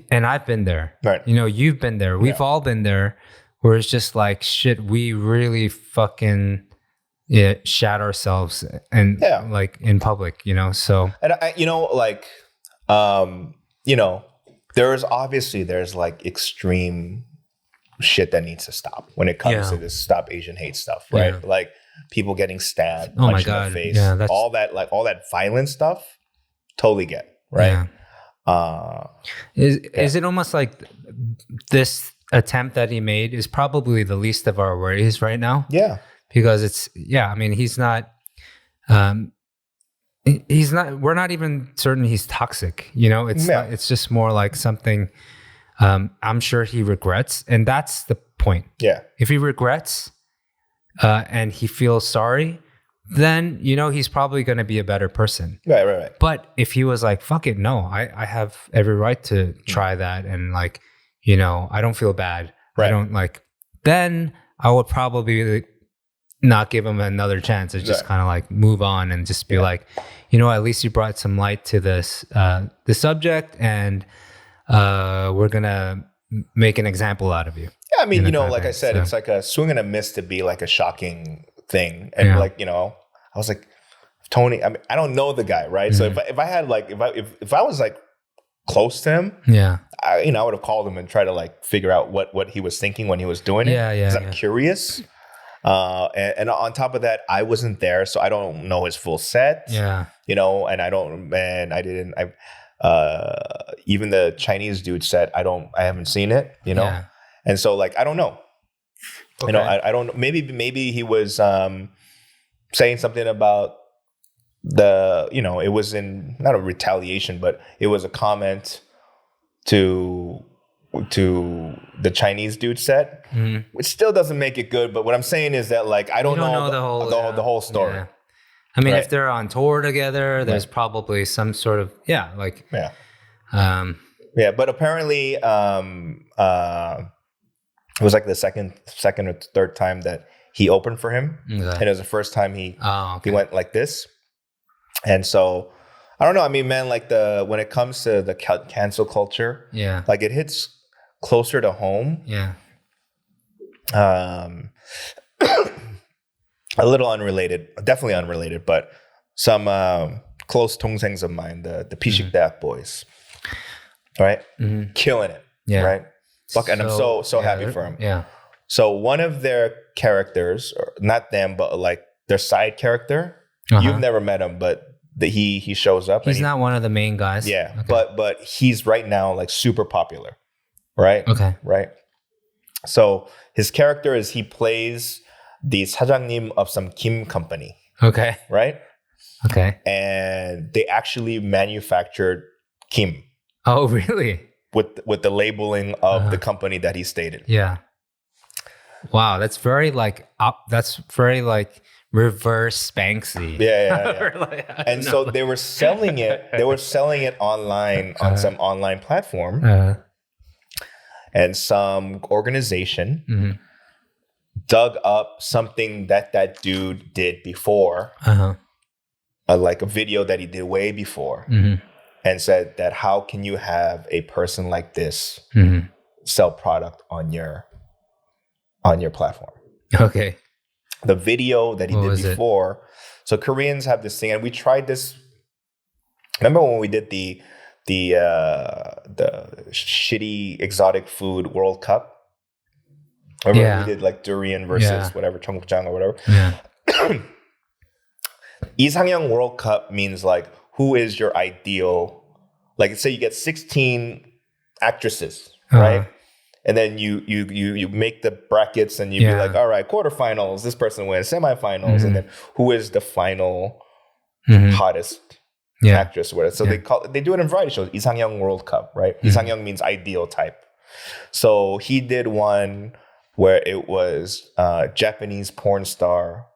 I've been there. Right. You know, you've been there. We've all been there, where it's just like, shit, we really fucking shat ourselves and like in public, you know. So, and there's like extreme shit that needs to stop when it comes to this Stop Asian Hate stuff, right? Yeah. Like people getting stabbed, punched in the face, all that violent stuff. Totally get, right? Yeah. Is it almost like this attempt that he made is probably the least of our worries right now? Yeah. Because I mean, he's not, we're not even certain he's toxic, you know, it's just more like something, I'm sure he regrets. And that's the point. Yeah. If he regrets, and he feels sorry, then, you know, he's probably going to be a better person. Right. But if he was like, fuck it, no, I have every right to try that. And like, you know, I don't feel bad. Right. I don't like, then I would probably not give him another chance. It's just kind of like move on and just be like, you know, at least you brought some light to this, the subject, and we're going to make an example out of you. Yeah, I mean, you know, like I said, it's like a swing and a miss to be like a shocking thing. And like, you know, I was like, Tony, I mean, I don't know the guy, right? Mm-hmm. So if I had like, if I was like close to him, I would have called him and tried to like figure out what he was thinking when he was doing it. Because I'm curious. And on top of that, I wasn't there, so I don't know his full set. Yeah. And I didn't. Even the Chinese dude set, I haven't seen it. Yeah. And so like I don't know. Okay. I don't. Maybe he was saying something about it was in not a retaliation, but it was a comment to the Chinese dude set, which still doesn't make it good. But what I'm saying is that like I don't know the whole story. Yeah. I mean, if they're on tour together, there's probably some sort of But apparently, it was like the second or third time that he opened for him, and it was the first time he went like this, and so I don't know. I mean, man, like when it comes to the cancel culture, like it hits closer to home. Yeah. A little unrelated, definitely unrelated, but some close 동생s of mine, the Pishikdaak boys, right? Mm-hmm. Killing it, right? Fuck, and I'm so happy for him. Yeah. So one of their characters, or not them, but like their side character, you've never met him, but he shows up. He's not one of the main guys. Yeah, okay. But he's right now like super popular, right? Okay. Right. So his character is he plays the 사장님 of some Kim company. Okay. Right? Okay. And they actually manufactured Kim. Oh, really? With the labeling of the company that he stated. Yeah. Wow, that's very like reverse Banksy. Yeah. And so they were selling it. They were selling it online on some online platform. And some organization dug up something that dude did before, like a video that he did way before, and said that how can you have a person like this sell product on your platform? Okay. The video that he did before. So Koreans have this thing, and we tried this. Remember when we did the shitty exotic food World Cup? Remember we did like durian versus whatever, 청국장 or whatever. Yeah. 이상형 World Cup means like who is your ideal? Like say you get 16 actresses, right? And then you make the brackets and you be like, all right, quarterfinals, this person wins, semifinals, and then who is the final hottest actress? Whatever. So they do it in variety shows. 이상형 World Cup, right? 이상형 means ideal type. So he did one where it was Japanese porn star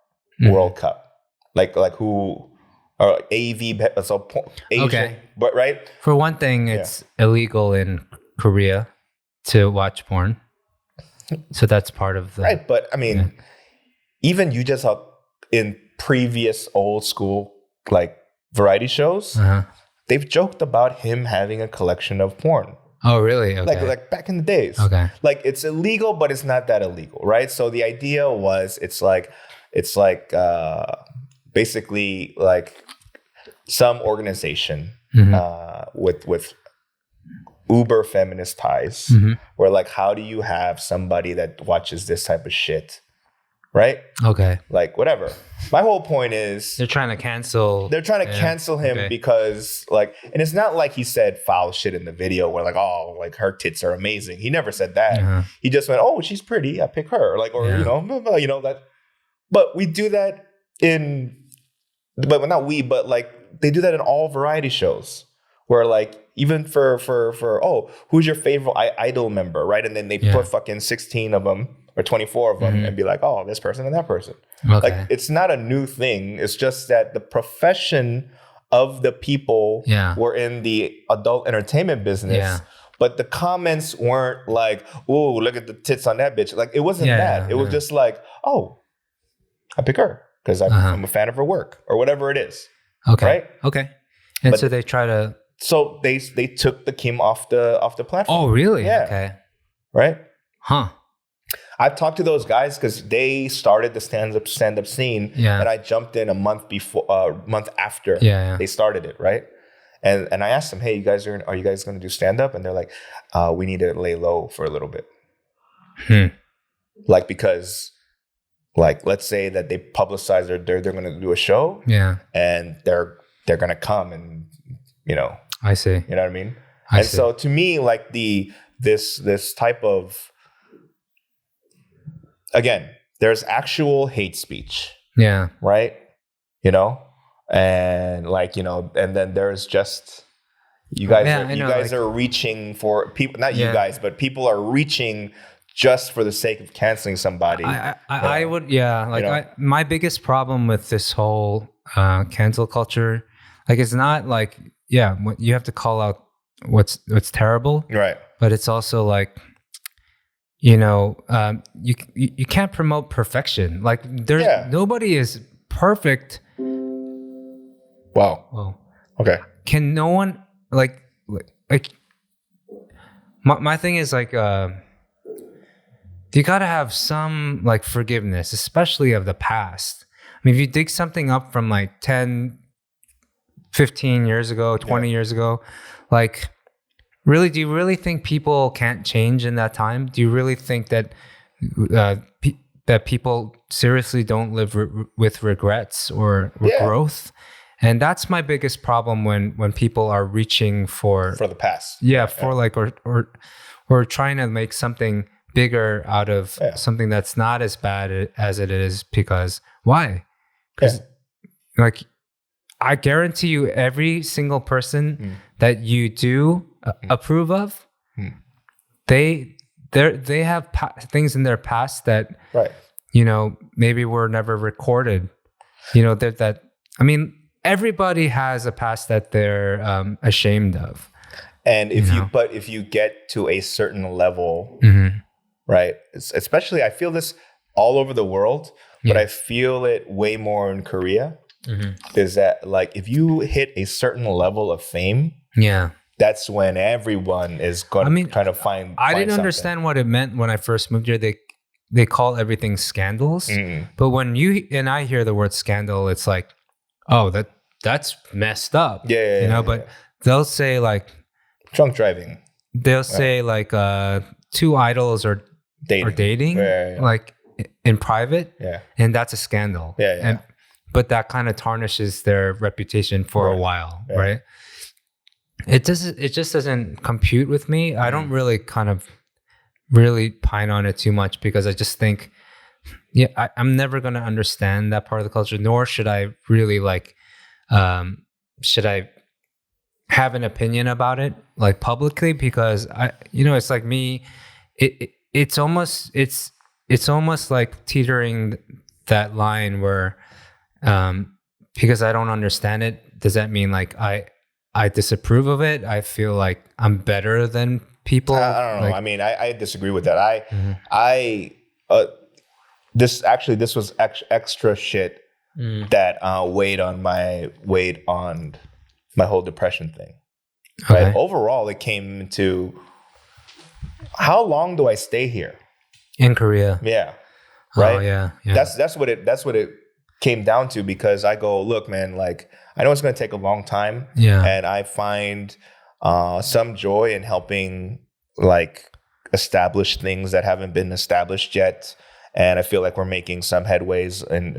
World Cup, like who or AV, so Asian, but right. For one thing, it's illegal in Korea to watch porn, so that's part of the right. But I mean, even you just in previous old school like variety shows, they've joked about him having a collection of porn. Oh, really? Okay. Like back in the days. Okay. Like it's illegal, but it's not that illegal, right? So the idea was it's like basically like some organization with uber feminist ties, where like how do you have somebody that watches this type of shit, right? Okay. Like whatever. My whole point is they're trying to cancel him because like, and it's not like he said foul shit in the video where like, oh, like her tits are amazing. He never said that. He just went, oh, she's pretty, I pick her. Like, or you know that. But we do that but not we, but like they do that in all variety shows where like even for who's your favorite idol member, right? And then they put fucking 16 of them or 24 of them and be like, oh, this person and that person. Okay. Like it's not a new thing. It's just that the profession of the people were in the adult entertainment business. But the comments weren't like, oh, look at the tits on that bitch. Like it wasn't that. It was just like, oh, I pick her because I'm a fan of her work or whatever it is. Okay. Right? Okay. And so they try to. So they took the Kim off the platform. Oh, really? Yeah. Okay. Right? Huh. I've talked to those guys because they started the stand-up scene, and I jumped in a month after they started it, right? And I asked them, hey, are you guys going to do stand-up? And they're like, we need to lay low for a little bit. Like because like, let's say that they publicize they're going to do a show. Yeah. And they're going to come and, you know. I see. You know what I mean? And so to me, like this type of, again, there's actual hate speech. Yeah. Right? You know? And like, you know, and then there's just, you guys are reaching for people, not you guys, but people are reaching just for the sake of canceling somebody. I would, like my biggest problem with this whole cancel culture, like it's not like, you have to call out what's terrible. Right. But it's also like, you know, you can't promote perfection. Like nobody is perfect. Wow. Well, okay. Can no one like my thing is like you gotta have some like forgiveness, especially of the past. I mean, if you dig something up from like 10, 15 years ago, 20 years ago, like really, do you really think people can't change in that time? Do you really think that that people seriously don't live with regrets or growth? And that's my biggest problem when people are reaching for the past. Like or trying to make something bigger out of something that's not as bad as it is. Because why? Because like I guarantee you, every single person that you do approve of, they have things in their past that you know maybe were never recorded. You know that I mean. Everybody has a past that they're ashamed of, and if you get to a certain level, right? Especially, I feel this all over the world, but I feel it way more in Korea. Is that like if you hit a certain level of fame, that's when everyone is going to kind of find. I didn't understand what it meant when I first moved here. They call everything scandals, but when you and I hear the word scandal, it's like, oh, that's messed up. But they'll say like drunk driving. They'll say like two idols are dating like in private. And that's a scandal. But that kind of tarnishes their reputation for a while, right? It just doesn't compute with me. I don't really really pine on it too much because I just think I'm never going to understand that part of the culture, nor should I really like should I have an opinion about it like publicly, because it's like me, it's almost like teetering that line where because I don't understand it, does that mean like I disapprove of it? I feel like I'm better than people. I don't know. I mean, I disagree with that. This was extra shit that weighed on my whole depression thing. Okay. Right? Overall, it came to how long do I stay here in Korea? Yeah, right. Oh, yeah. That's what it came down to, because I go, look, man, like I know it's going to take a long time, and I find some joy in helping like establish things that haven't been established yet. And I feel like we're making some headways in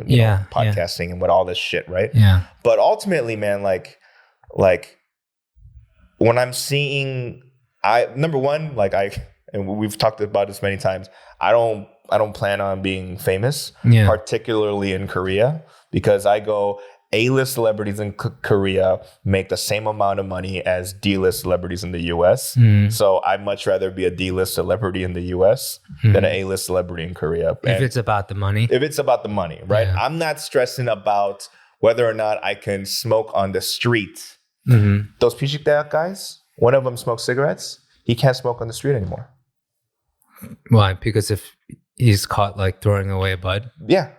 podcasting and with all this shit, right? Yeah. But ultimately, man, like when I'm seeing, number one, and we've talked about this many times, I don't plan on being famous, particularly in Korea, because I go, A-list celebrities in Korea make the same amount of money as D-list celebrities in the US. So I'd much rather be a D-list celebrity in the US than an A-list celebrity in Korea. If it's about the money. If it's about the money, right? Yeah. I'm not stressing about whether or not I can smoke on the street. Those Pichik guys, one of them smokes cigarettes. He can't smoke on the street anymore. Why? Because if he's caught like throwing away a bud? Yeah.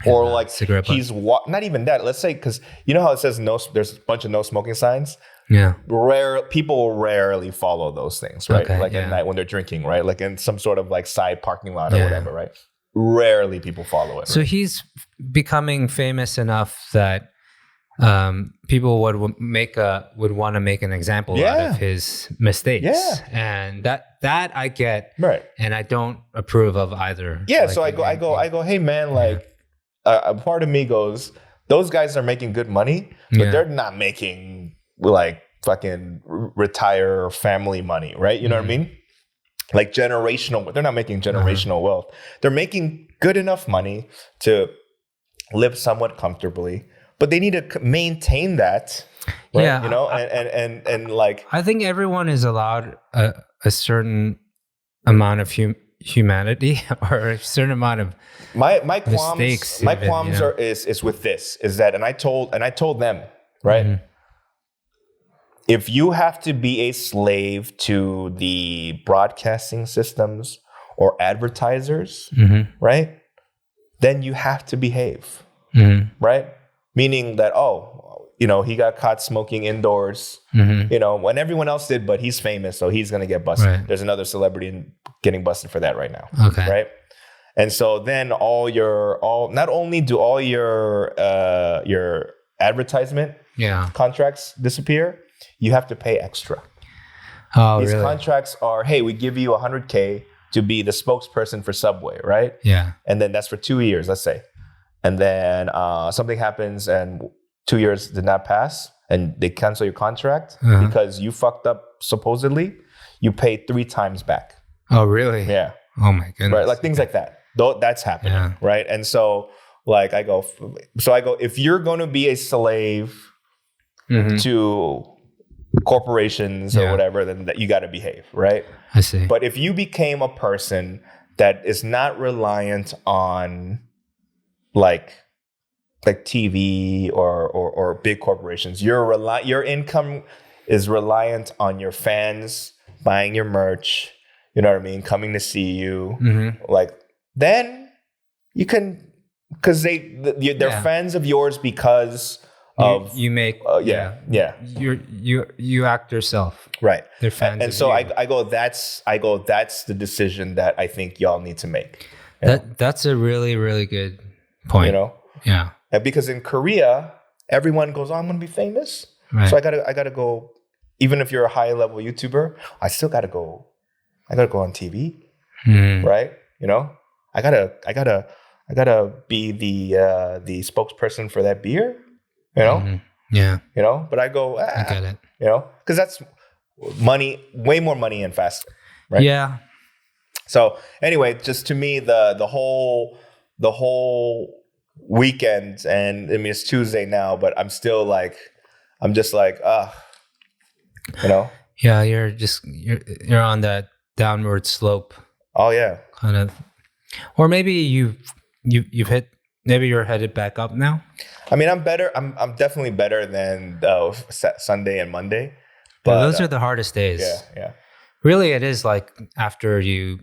Or like he's not even that. Let's say, because you know how it says no, there's a bunch of no smoking signs. Yeah. People rarely follow those things, right? Okay, at night when they're drinking, right? Like in some sort of like side parking lot or whatever, right? Rarely people follow it. So he's becoming famous enough that people would want to make an example out of his mistakes, and that I get, right, and I don't approve of either. Yeah, like, so I go, hey man, like a part of me goes, those guys are making good money, but they're not making like fucking retire family money, right? You know what I mean? Like generational, they're not making generational wealth. They're making good enough money to live somewhat comfortably, but they need to maintain that. Right? Yeah, you know, and like I think everyone is allowed a certain amount of humanity or a certain amount of my qualms. Mistakes My qualms is with this, is that, and I told them, right. If you have to be a slave to the broadcasting systems or advertisers, right, then you have to behave, right? Meaning that, you know, he got caught smoking indoors, you know, when everyone else did, but he's famous, so he's going to get busted. Right. There's another celebrity getting busted for that right now. Okay. Right? And so then not only do all your advertisement contracts disappear, you have to pay extra. Oh, These really? contracts are, hey, we give you $100K to be the spokesperson for Subway, right? Yeah. And then that's for 2 years, let's say. And then something happens and 2 years did not pass and they cancel your contract because you fucked up, supposedly. You pay 3 times back. Oh, really? Yeah. Oh, my goodness. Right, like things like that. That's happening, right? And so, like, I go, if you're going to be a slave to corporations or whatever, then that you got to behave, right? I see. But if you became a person that is not reliant on like TV or big corporations, your income is reliant on your fans buying your merch, you know what I mean, coming to see you, like, then you can, because they're fans of yours because you make you act yourself, right? They're fans, and so I go that's the decision that I think y'all need to make. That's a really, really good point. You know, and because in Korea everyone goes, I'm gonna be famous, right. So I gotta go. Even if you're a high level YouTuber, I still gotta go. I gotta go on TV, right? You know, I gotta be the spokesperson for that beer. You know? Yeah. You know? But I go, I get it. You know? Because that's money, way more money and faster. Right? Yeah. So anyway, just to me, the whole weekend, and I mean it's Tuesday now, but I'm just like, you know? Yeah, you're on that downward slope. Oh yeah. Kind of. Or maybe you've hit, maybe you're headed back up now. I mean, I'm better. I'm definitely better than Sunday and Monday. But those are the hardest days. Yeah. Really, it is like after you.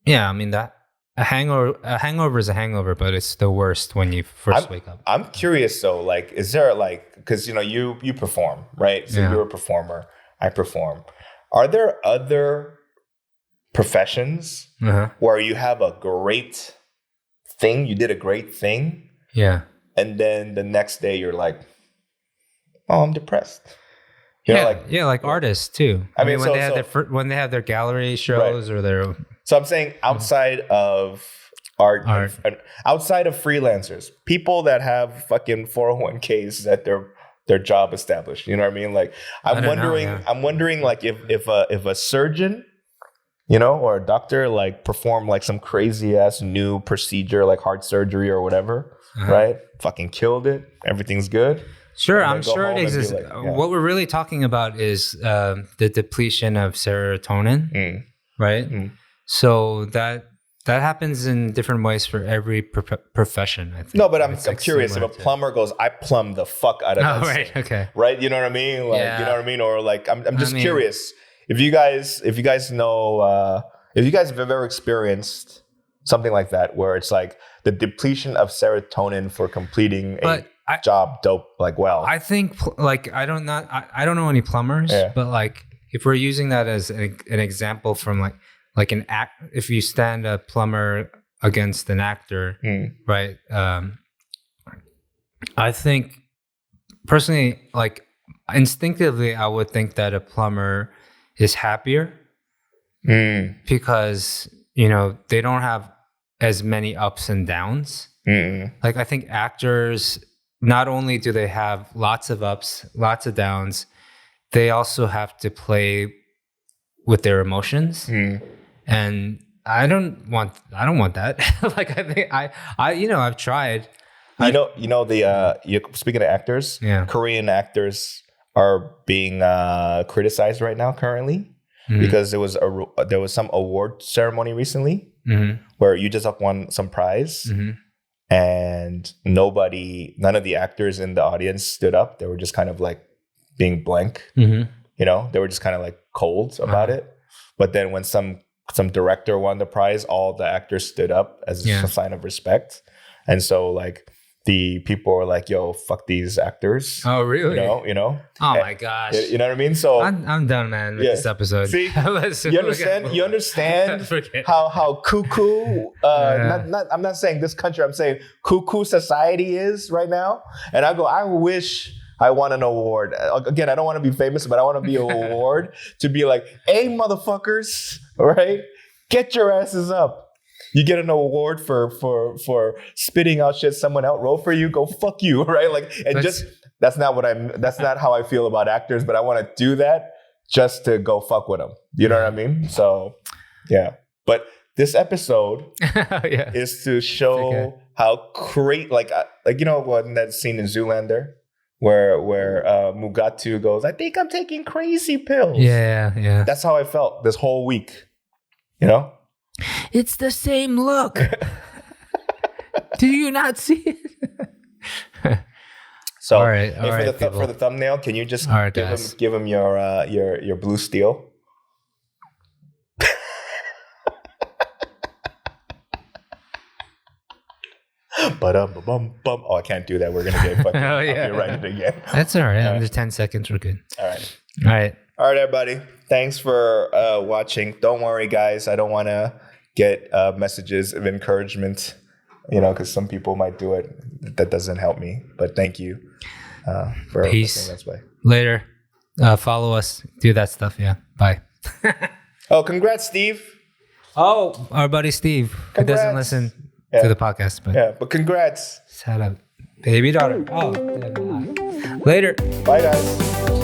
Yeah, I mean that a hangover is a hangover, but it's the worst when you first wake up. I'm curious though. Like, is there like, because you know you perform, right? So you're a performer. I perform. Are there other professions where you have a great thing? You did a great thing. Yeah. And then the next day you're like, oh, I'm depressed. You know, like artists too. I mean, when they have their gallery shows, right. Or their. So I'm saying outside of art. And outside of freelancers, people that have fucking 401ks that their job established. You know what I mean? Like I'm wondering like if a surgeon, you know, or a doctor like perform like some crazy ass new procedure like heart surgery or whatever. Right? Fucking killed it. Everything's good. Sure, I'm sure it exists. Like, what we're really talking about is the depletion of serotonin, right? So that happens in different ways for every profession, I think. No, but I'm curious. If a plumber goes, I plumb the fuck out of that. Right, okay. Right? You know what I mean? Like, you know what I mean? Or like, I'm just curious. If you guys know, if you guys have ever experienced something like that, where it's like the depletion of serotonin for completing a job dope, like, well. I think like I don't know any plumbers, but like if we're using that as an example from like an act, if you stand a plumber against an actor, right? I think personally, like instinctively, I would think that a plumber is happier because, you know, they don't have as many ups and downs. Like I think actors, not only do they have lots of ups, lots of downs, they also have to play with their emotions. And I don't want that. Like I think you know, I've tried. Speaking of actors, Korean actors are being criticized right now currently because there was some award ceremony recently where you just won some prize and none of the actors in the audience stood up. They were just kind of like being blank. You know, they were just kind of like cold about it. But then when some director won the prize, all the actors stood up as a sign of respect. And so like the people are like, yo, fuck these actors. Oh, really? You know? Oh my gosh. You know what I mean? So I'm done, man, with this episode. See, you understand how cuckoo, I'm not saying this country, I'm saying cuckoo society is right now. And I wish I won an award. Again, I don't want to be famous, but I want to be an award to be like, hey, motherfuckers, right? Get your asses up. You get an award for spitting out shit someone else wrote for you. Go fuck you, right? Like, and that's not how I feel about actors. But I want to do that just to go fuck with them. You know what I mean? So, yeah. But this episode is to show how great, like you know, when that scene in Zoolander where Mugatu goes, I think I'm taking crazy pills. Yeah. That's how I felt this whole week. You know. It's the same look. Do you not see it? So, all right, for the thumbnail, can you just give him your blue steel? Oh, I can't do that. We're gonna get fucking copyrighted again. That's all right. Under 10 seconds, we're good. All right, everybody. Thanks for watching. Don't worry, guys. I don't want to get messages of encouragement, you know, because some people might do it. That doesn't help me. But thank you for peace. That's why. Later. Follow us. Do that stuff. Yeah. Bye. Oh, congrats, Steve. Oh, our buddy Steve. Who doesn't listen to the podcast. But congrats. Shout out. Baby daughter. Oh, later. Bye, guys.